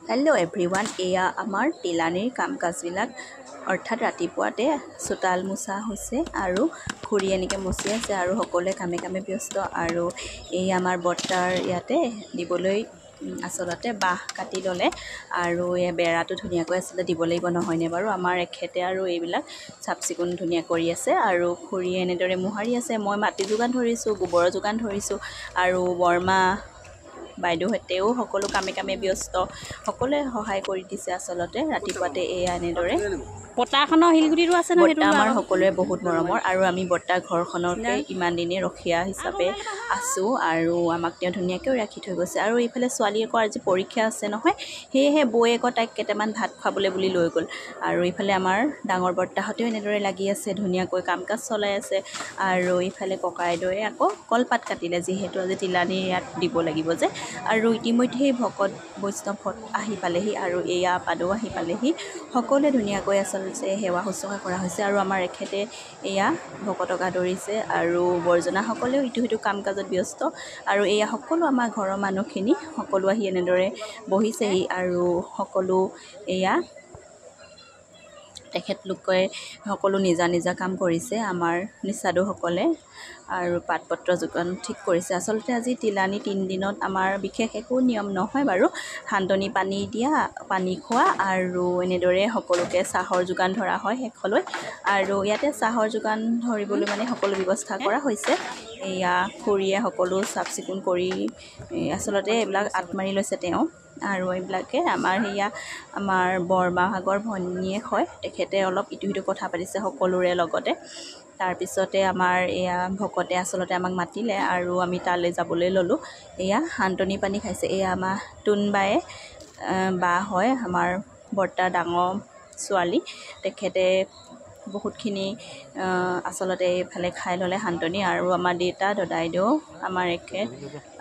Hello' everyone, এয়া আমাৰ তিলানীৰ কাম কাজবিলাক অৰ্থাৎ ৰাতিপুৱাতে চোতাল মোচা হৈছে আৰু খুৰী এনেকৈ মচি আছে আৰু সকলোৱে কামে কামে ব্যস্ত। আৰু এই আমাৰ বৰ্তাৰ ইয়াতে দিবলৈ আচলতে বাঁহ কাটি ল'লে আৰু এই বেৰাটো ধুনীয়াকৈ আচলতে দিব লাগিব নহয়নে বাৰু। আমাৰ এখেতে আৰু এইবিলাক চাফ চিকুণ ধুনীয়া কৰি আছে আৰু খুৰীয়ে এনেদৰে মোহাৰি আছে। মই মাটি যোগান ধৰিছোঁ, গোবৰৰ যোগান ধৰিছোঁ আৰু বৰমা বাইদেউহঁতেও সকলো কামে কামে ব্যস্ত, সকলোৱে সহায় কৰি দিছে। আচলতে ৰাতিপুৱাতে এয়া এনেদৰে বৰ্তাখনৰ শিলগুটিটো আছে নহয়, বৰ্তা আমাৰ সকলোৱে বহুত মৰমৰ আৰু আমি বৰ্তা ঘৰখনতে ইমান দিনে ৰখীয়া হিচাপে আছোঁ আৰু আমাক তেওঁ ধুনীয়াকৈ ৰাখি থৈ গৈছে। আৰু এইফালে ছোৱালী আকৌ আজি পৰীক্ষা আছে নহয়, সেয়েহে বৌয়ে আকৌ তাইক কেইটামান ভাত খুৱাবলৈ বুলি লৈ গ'ল। আৰু ইফালে আমাৰ ডাঙৰ বৰ্তাহঁতেও এনেদৰে লাগি আছে, ধুনীয়াকৈ কাম কাজ চলাই আছে। আৰু ইফালে ককাইদেউৱে আকৌ কলপাত কাটিলে, যিহেতু আজি তিলানী ইয়াত দিব লাগিব যে। আৰু ইতিমধ্যেই ভকত বৈষ্ণৱহঁত আহি পালেহি আৰু এয়া আপাদৌ আহি পালেহি। সকলোৱে ধুনীয়াকৈ আচলতে সেৱা শুশ্ৰূষা কৰা হৈছে আৰু আমাৰ এখেতে এয়া ভকতক আদৰিছে আৰু বৰ্জনাসকলেও ইটো সিটো কাম কাজত ব্যস্ত। আৰু এয়া সকলো আমাৰ ঘৰৰ মানুহখিনি সকলো আহি এনেদৰে বহিছেহি আৰু সকলো এয়া তেখেতলোকে সকলো নিজা নিজা কাম কৰিছে। আমাৰ নিচাদুসকলে আৰু পাত পত্ৰ যোগান ঠিক কৰিছে। আচলতে আজি তিলানী 3 দিনত আমাৰ বিশেষ একো নিয়ম নহয় বাৰু। সান্দনি পানী দিয়া, পানী খোৱা আৰু এনেদৰে সকলোকে চাহৰ যোগান ধৰা হয় শেষলৈ। আৰু ইয়াতে চাহৰ যোগান ধৰিবলৈ মানে সকলো ব্যৱস্থা কৰা হৈছে। এয়া খুৰীয়ে সকলো চাফ চিকুণ কৰি আচলতে এইবিলাক আঁত মাৰি লৈছে তেওঁ। আৰু এইবিলাকে আমাৰ সেয়া আমাৰ বৰমাভাগৰ ভনীয়েক হয়, তেখেতে অলপ ইটো সিটো কথা পাতিছে সকলোৰে লগতে। তাৰপিছতে আমাৰ এয়া ভকতে আচলতে আমাক মাতিলে আৰু আমি তালৈ যাবলৈ ল'লোঁ। এয়া সান্তনি পানী খাইছে। এয়া আমাৰ টুনবায়ে বা হয়, আমাৰ বৰ্তাৰ ডাঙৰ ছোৱালী। তেখেতে বহুতখিনি আচলতে এইফালে খাই ল'লে সান্তনি। আৰু আমাৰ দেউতা দদাইদেউ আমাৰ এখেত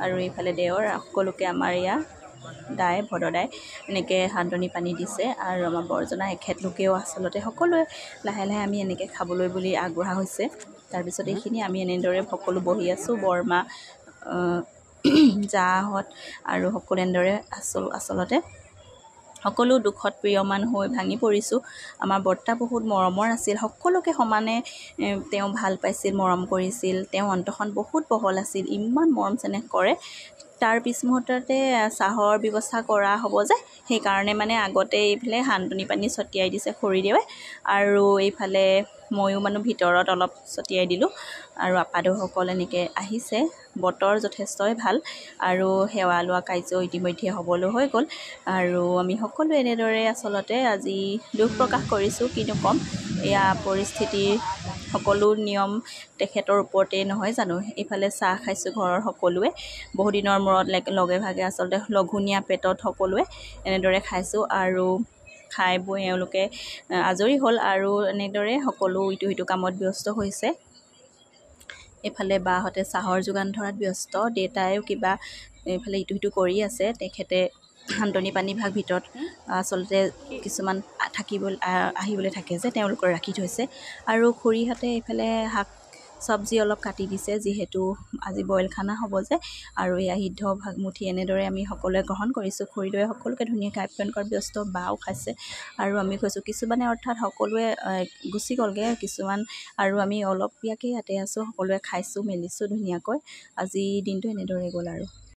আৰু এইফালে দেৱৰ সকলোকে আমাৰ এয়া দাই ভদদাই এনেকৈ সান্তনি পানী দিছে। আৰু আমাৰ বৰ্জনা এখেতলোকেও আচলতে সকলোৱে লাহে লাহে আমি এনেকৈ খাবলৈ বুলি আগবঢ়া হৈছে। তাৰপিছত এইখিনি আমি এনেদৰে সকলো বহি আছোঁ, বৰমা জাহঁত আৰু সকলো এনেদৰে আচলতে সকলো দুখত প্ৰিয়মান হৈ ভাঙি পৰিছোঁ। আমাৰ বৰ্তা বহুত মৰমৰ আছিল, সকলোকে সমানে তেওঁ ভাল পাইছিল, মৰম কৰিছিল। তেওঁ অন্তৰখন বহুত বহল আছিল, ইমান মৰম চেনেহ কৰে। তাৰ পিছ মুহূৰ্ততে চাহৰ ব্যৱস্থা কৰা হ'ব যে, সেইকাৰণে মানে আগতে এইফালে সান্তনি পানী ছটিয়াই দিছে খুৰীদেৱে আৰু এইফালে ময়ো মানে ভিতৰত অলপ ছটিয়াই দিলোঁ। আৰু আপাদৌসকল এনেকৈ আহিছে। বতৰ যথেষ্টই ভাল আৰু সেৱা লোৱা কাৰ্য ইতিমধ্যে হ'বলৈ হৈ গ'ল। আৰু আমি সকলোৱে এনেদৰে আচলতে আজি দুখ প্ৰকাশ কৰিছোঁ, কিনো ক'ম। এয়া পৰিস্থিতিৰ সকলো নিয়ম তেখেতৰ ওপৰতেই নহয় জানো। এইফালে চাহ খাইছোঁ ঘৰৰ সকলোৱে, বহুদিনৰ মূৰত লগে ভাগে আচলতে লঘোণীয়া পেটত সকলোৱে এনেদৰে খাইছোঁ। আৰু খাই বৈ এওঁলোকে আজৰি হ'ল আৰু এনেদৰে সকলো ইটো সিটো কামত ব্যস্ত হৈছে। এইফালে বাহঁতে চাহৰ যোগান ধৰাত ব্যস্ত, দেউতায়েও কিবা এইফালে ইটো সিটো কৰি আছে। তেখেতে সান্তনি পানী ভাগ ভিতৰত আচলতে কিছুমান আহিবলৈ থাকে যে, তেওঁলোকৰ ৰাখি থৈছে। আৰু খুৰীহঁতে এইফালে শাক চব্জি অলপ কাটি দিছে, যিহেতু আজি বইল খানা হ'ব যে। আৰু এয়া সিদ্ধ ভাগমুঠি এনেদৰে আমি সকলোৱে গ্ৰহণ কৰিছোঁ। খুৰীদৰে সকলোকে ধুনীয়াকৈ আপ্যায়ন কৰাত ব্যস্ত, বাও খাইছে আৰু আমি কৈছোঁ। কিছুমানে অৰ্থাৎ সকলোৱে গুচি গ'লগৈ কিছুমান, আৰু আমি অলপীয়াকৈ ইয়াতে আছোঁ, সকলোৱে খাইছোঁ মেলিছোঁ ধুনীয়াকৈ। আজি দিনটো এনেদৰে গ'ল আৰু।